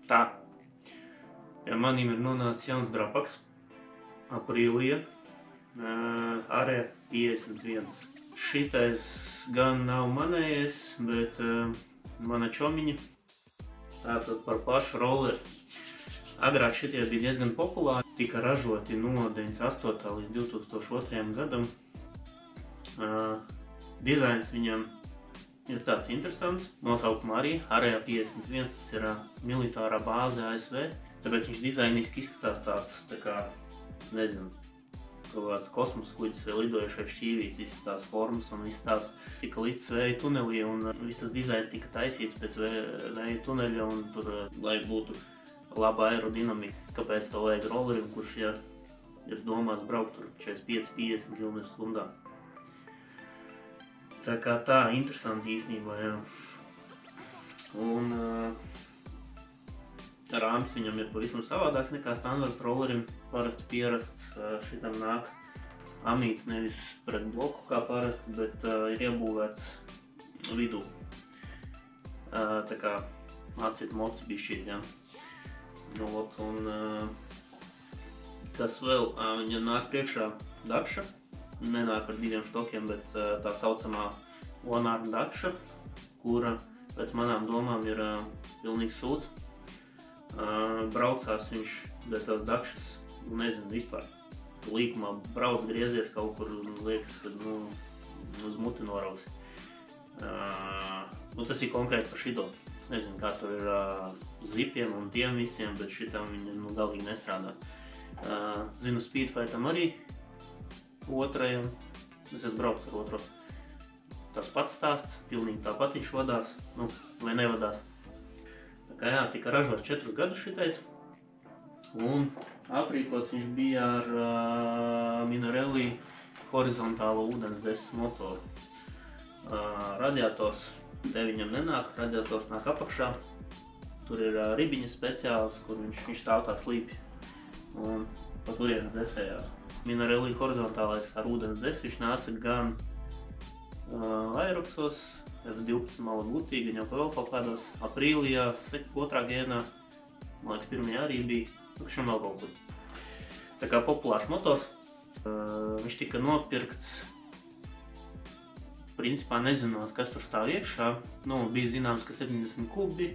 Tā, pie manīm ir nonācis jauns drapaks, Aprīlija, Area 51. Šitais gan nav manējais, bet mana čomiņa, tātad par pašu rolleri. Agrāk šitie bija diezgan populāri, tika ražoti no 98. līdz 2002. gadam. Dizains viņam ir tāds interesants, nosaukuma arī Area 51, tas ir militārā bāze ASV, tāpēc viņš dizainiski izskatās tāds, tā kā, nezinu, kaut kāds kosmosa kuģis vai lidojušais šķīvīts, visas tās formas un viss tāds tika līdz vēja tunelī un viss tas dizains tika taisīts pēc vēja tuneļa un tur, lai būtu laba aerodinamika, kāpēc to vajag rollerim, kurš ir domāts braukt tur 45-50 km/h. Tā kā tā, interesanti īstenībā, jā. Un rāmis viņam ir pavisam savādāks nekā standarta rollerim. Parasti pierasts šitam nāk amīts nevis pret bloku kā parasti, bet ir iebūvēts vidū. Tā kā atcīt moci bišķīt, jā. Nu, un kas vēl, viņa nāk priekšā dakša. Nenāk ar 2 štokiem, bet tā saucamā one-arm dakša, kura pēc manām domām ir pilnīgs sūds. Braucās viņš bez tās dakšas, nezinu vispār. Līkumā brauc griezies kaut kur un liekas, ka uz muti norausi. Tas ir konkrēti par šito. Es nezinu, kā tur ir zipiem un tiem visiem, bet šitam viņi galīgi nestrādā. Zinu, Speedfightam arī otrajam, es esmu braucis ar otro. Tas pats stāsts, pilnīgi tāpat viņš vadās, vai nevadās. Tā kā jā, tika ražots 4 gadus šitais, un aprīkots viņš bija ar Minarelli horizontālo ūdensdeses motoru. Radiators te viņam nenāk, radiators nāk apakšā. Tur ir ribiņas speciāls, kur viņš stāv tā slīpi, un pa turienes desējās. Minarelli horizontālais ar ūdens desi, viņš nāca gan Aeroxos, F12 mala gutīgi, gan jau vēl kaut kādos Aprīlijā, 2. gēnā, man liekas, 1. arī bija, šim vēl kaut kur. Tā kā populārs motors, viņš tika nopirkts, principā nezinot, kas tur stāv iekšā. Bija zināms, ka 70 kubi,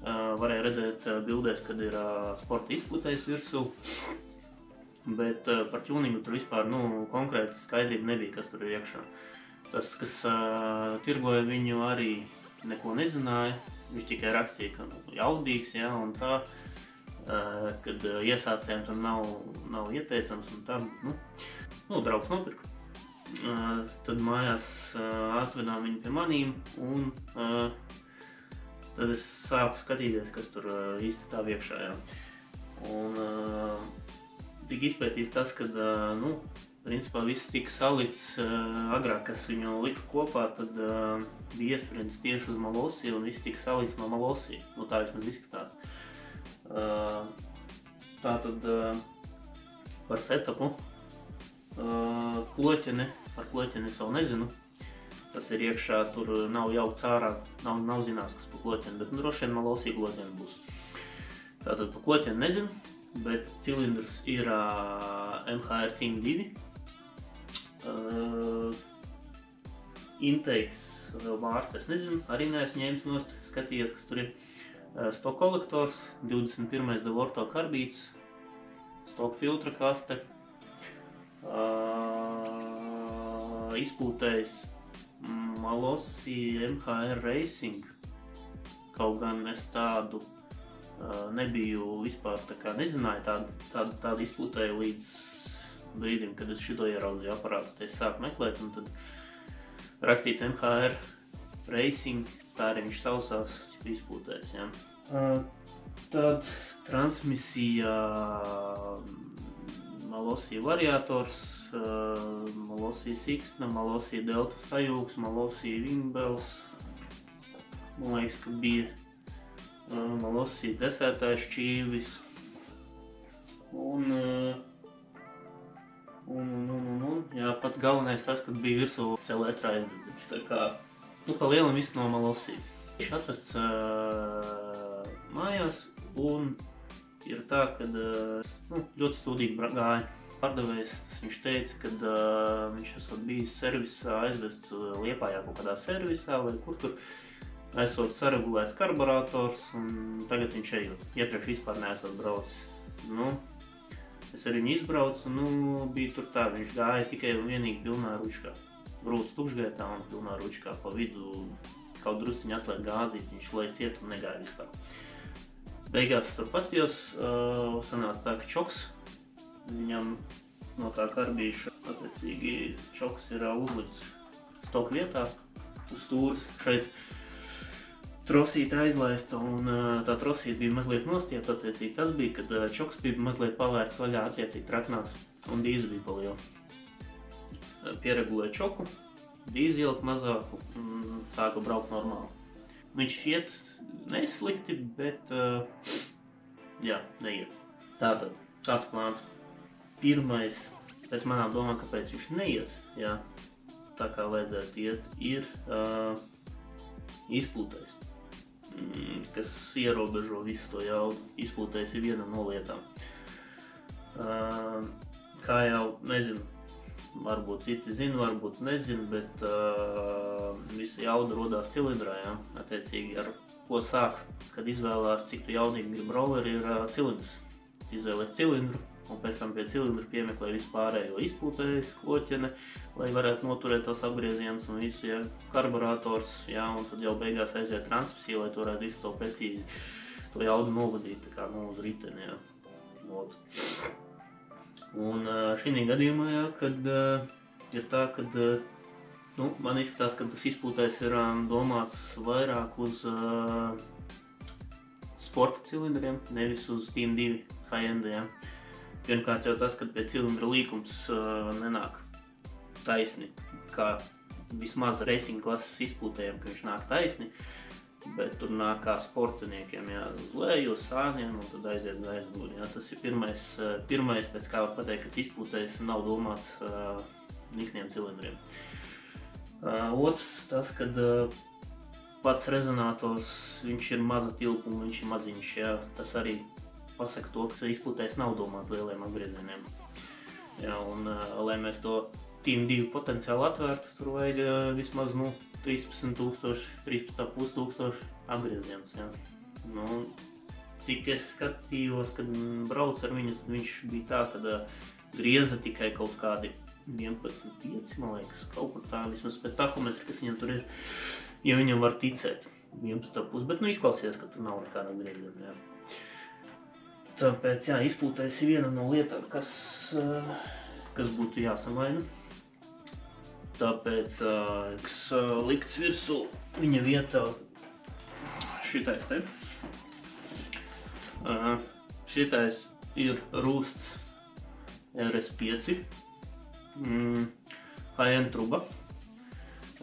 varēja redzēt bildēs, kad ir sporta izpūtējs virsū. Bet par tuningu tur vispār konkrēti skaidrība nebija, kas tur ir iekšā. Tas, kas tirgoja viņu, arī neko nezināja. Viņš tikai rakstīja, ka jaudīgs, jā, un tā, kad iesācējiem tur nav ieteicams un tā. Draugs nopirka. Tad mājās atvedām viņu pie manīm, un tad es sāku skatīties, kas tur īsti stāv iekšā, jā. Un tika izpētīts tas, kad, principā viss tika salikts agrāk, kas viņu lika kopā, tad bija iesprints tieši uz Malosī, un viss tika salikts no Malosī. Tā vismaz izskatās. Tātad par setupu kloķeni, par kloķeni es vēl nezinu. Tas ir iekšā, tur nav jaukts ārā, nav zināms, kas par kloķeni, bet droši vien Malosī kloķeni būs. Tātad par kloķeni nezinu. Bet cilindrs ir MHR Team 2. Intakes vēl vārstu es nezinu, arī neesmu ņēmis nost, skatījies, kas tur ir. Stock kolektors, 21. Devorto karbīts, stock filtra kaste, izpūtējs Malosī MHR Racing. Kaut gan es tādu nebiju vispār, tā kā nezināju tādu izpūtēju līdz brīdim, kad es šito ieraudzīju aparātu. Tad es sāku meklēt, un tad rakstīts MHR Racing, tā arī viņš sausās izpūtējs, jā. Tad transmisija Malosī variators, Malosī siksna, Malosī delta sajūgs, Malosī wingbells, man liekas, ka bija Malosī dzesētājs šķīvis, jā, pats galvenais tas, kad bija virsū celētrā aizdedzības, tā kā, pa lielam viss no Malosī. Viņš atrasts mājās, Un ir tā, ka ļoti stūdīgi gāja. Pārdevējs viņš teica, ka viņš esot bijis servisā, aizvests Liepājā kaut kādā servisā vai kur tur esot saregulēts karburators un tagad viņš ejot. Iepriekš vispār neesot braucis. Es ar viņu izbraucu, bija tur tā, viņš gāja tikai un vienīgi pilnā ručkā. Brūc tukšgaitā un pilnā ručkā pa vidu kaut drusciņu atvērt gāzīt, viņš lai ciet un negāja vispār. Beigās tur pastījos, sanāca tā, ka čoks, viņam no tā karbīša, attiecīgi čoks ir uzlikts stoku vietā uz stūres. Šeit trosīte aizlaista un tā trosīte bija mazliet nostiepta, attiecīgi tas bija, kad čoks bija mazliet pavērts vaļā, attiecīgi traknās un dīze bija pa lielu. Pieregulēja čoku, dīzi ielikt mazāku un sāka braukt normāli. Viņš iet neslikti, bet jā, neiet. Tātad, kāds plāns? Pirmais, pēc manām domām, kāpēc viņš neiet, jā, tā kā vajadzētu iet, ir izpūtais, kas ierobežo visu to jaudu. Izpūtais ir viena no lietām. Kā jau, nezinu, varbūt citi zina, varbūt nezina, bet visa jauda rodās cilindrā, jā. Attiecīgi ar ko sāk, kad izvēlās, cik tu jaudīgi grib rolleri, ir cilindrs. Izvēlēs cilindru un pēc tam pie cilindra piemeklē visu pārējo izpūtējs, kloķene, lai varētu noturēt tos apgriezienus un visu, jā, karburators, jā, un tad jau beigās aiziet transmisija, lai tu varētu visu to precīzi, to jaudu novadīt, tā kā uz riteni, jā. Un šī gadījumā, jā, kad ir tā, kad man izskatās, ka tas izpūtējs ir domāts vairāk uz sporta cilindriem, nevis uz Team 2 high-end, jā. Pirmkārt jau tas, kad pie cilindra līkums nenāk taisni, kā vismaz racing klases izpūtējiem, ka viņš nāk taisni, bet tur nāk kā sportiniekiem, jā, uz leju, uz sāniem un tad aiziet gaisgūri, jā. Tas ir pirmais, pēc kā var pateikt, ka izpūtējs nav domāts nikniem cilindriem. Otrs tas, kad pats rezonators, viņš ir maza tilpuma, viņš ir maziņš, jā, tas arī pasaka to, ka izpūtējs nav domāts lieliem apgriezieniem. Jā, un lai mēs to Team 2 potenciāli atvērtu, tur vajag vismaz 13,5 tūkstoši apgriezienus, jā. Cik es skatījos, kad braucu ar viņu, tad viņš bija tā, kad grieza tikai kaut kādi 11,5, man liekas, kaut kur tā, vismaz pēc tahometra, kas viņam tur ir, ja viņam var ticēt, 11,5, bet izklausījās, ka tur nav nekāda grieziena, jā. Tāpēc, jā, izpūtējs ir viena no lietām, kas būtu jāsamaina. Tāpēc, likts virsū viņa vietā šitais te. Šitais ir rūsts RS5, high-end truba.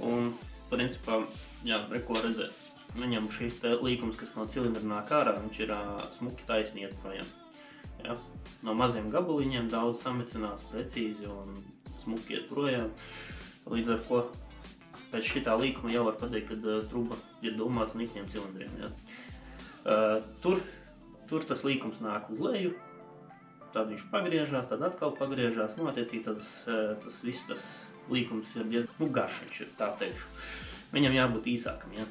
Un, principā, jā, reko redzēt. Viņam šis līkums, kas no cilindra nāk ārā, viņš ir smuki taisni iet projām. Ja? No maziem gabaliņiem daudz samecinās precīzi un smuki iet projām. Līdz ar ko pēc šitā līkuma jau var pateikt, ka truba ir domāta nikniem cilindriem. Ja? Tur tas līkums nāk uz leju, tad viņš pagriežās, tad atkal pagriežās. Attiecīgi tas viss tas līkums ir diezgan garš, viņš ir tā teikšu. Viņam jābūt īsākam, ja?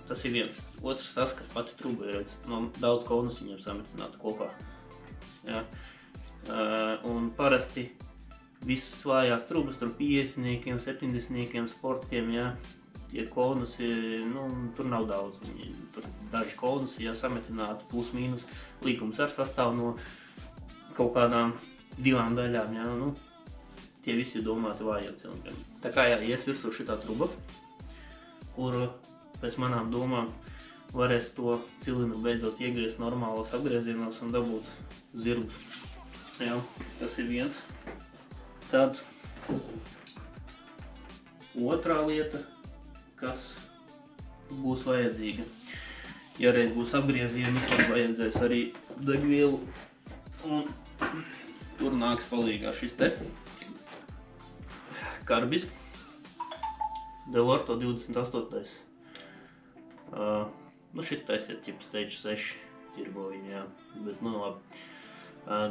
Tas ir viens. Otrs tas, ka pati truba ir daudz konus viņam samecinātu kopā. Ja? Un parasti visas svājās trubas, tur 50-niekiem, 70-niekiem, sportiem, ja? Tie konus, tur nav daudz. Tur daži konus, ja samecinātu plus mīnus, līkums ar sastāv no kaut kādām 2 daļām, ja? Tie visi ir domāti vājiem cilindriem. Tā kā jā, ies virsū šitā truba, kur pēc manām domām varēs to cilindru beidzot iegriezt normālos apgriezienos un dabūt zirgus. Jā, tas ir viens. Tad otrā lieta, kas būs vajadzīga. Ja reiz būs apgriezieni, tad vajadzēs arī degvielu un tur nāks palīgā šis te karbis. Delorto 28. Šitais ir ķip Stage 6 tirgo viņu, jā. Bet, nu, labi.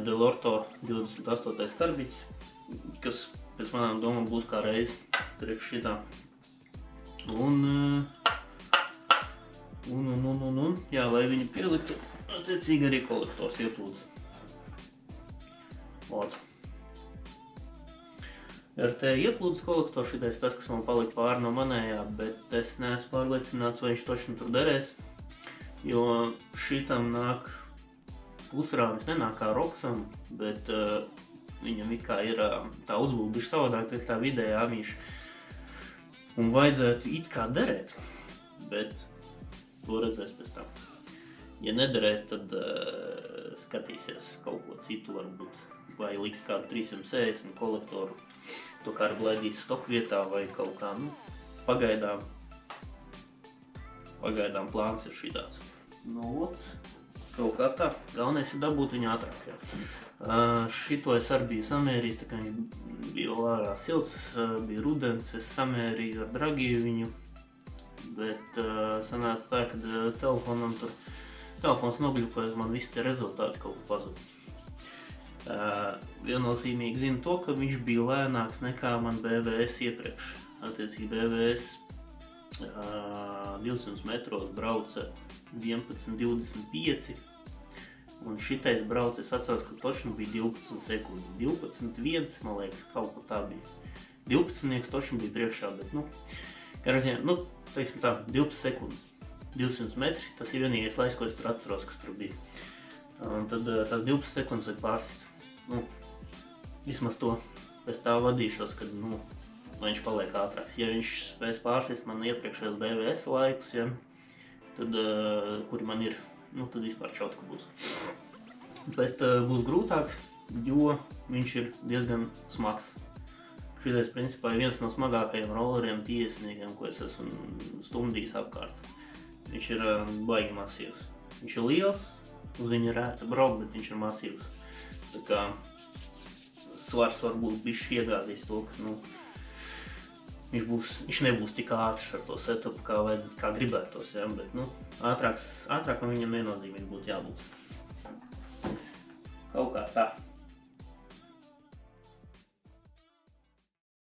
Delorto 28. karbiķis, kas pēc manām domām būs kā reiz priekš šitā. Jā, lai viņu pieliktu, attiecīgi arī kolektors ieplūdz. Ot. RT ieplūdz kolektors, šitais tas, kas man palika pāri no manējā, bet es neesmu pārliecināts, vai viņš točni tur derēs, jo šitam nāk pusrāmis, nenāk kā Roksam, bet viņam it kā ir tā uzbūve bišķi savādāk, tā vidējā āmīša, un vajadzētu it kā derēt, bet to redzēs pēc tam. Ja nederēs, tad skatīsies kaut ko citu varbūt, vai liks kādu 360 kolektoru, to kā ar blēdīs stoku vietā vai kaut kā, nu, pagaidām plāns ir šitāds. Nu, kaut kā tā, galvenais ir dabūt viņu ātrāk, jā. Šito es arī biju samērījis, tā kā viņš bija vēl ārā silts, bija rudens, es samērīju ar Dragiju viņu, bet sanāca tā, ka telefons nogļukojas, man visi tie rezultāti kaut ko pazud. Viennozīmīgi zinu to, ka viņš bija lēnāks nekā man BVS iepriekš. Attiecīgi BVS 200 metros brauca 11.25, un šitais brauca, es atceros, ka točni bija 12 sekundi. 12.1, man liekas, kaut ko tā bija. 12 točni bija priekšā, bet, nu, teiksim tā, 12 sekundes. 200 metri, tas ir vienīgais laiks, ko es tur atceros, kas tur bija. Un tad tās 12 sekundes vajag pārsist. Nu, vismaz to pēc tā vadīšos, kad, nu, viņš paliek ātrāks. Ja viņš spēs pārsist man iepriekšējos BVS laikus, ja, tad, kuri man ir, nu, tad vispār čotku būs. Bet būs grūtāks, jo viņš ir diezgan smags. Šitais, principā, ir viens no smagākajiem rolleriem 50-niekiem, ko es esmu stumdījis apkārt. Viņš ir baigi masīvs. Viņš ir liels, uz viņu ir ērta braukt, bet viņš ir masīvs. Tā kā svars varbūt bišķi iegādīs to, ka, nu, viņš nebūs tik ātrs ar to setupu, kā gribētos, ja, bet, nu, ātrāk viņam viennozīmīgi būtu jābūt. Kaut kā tā.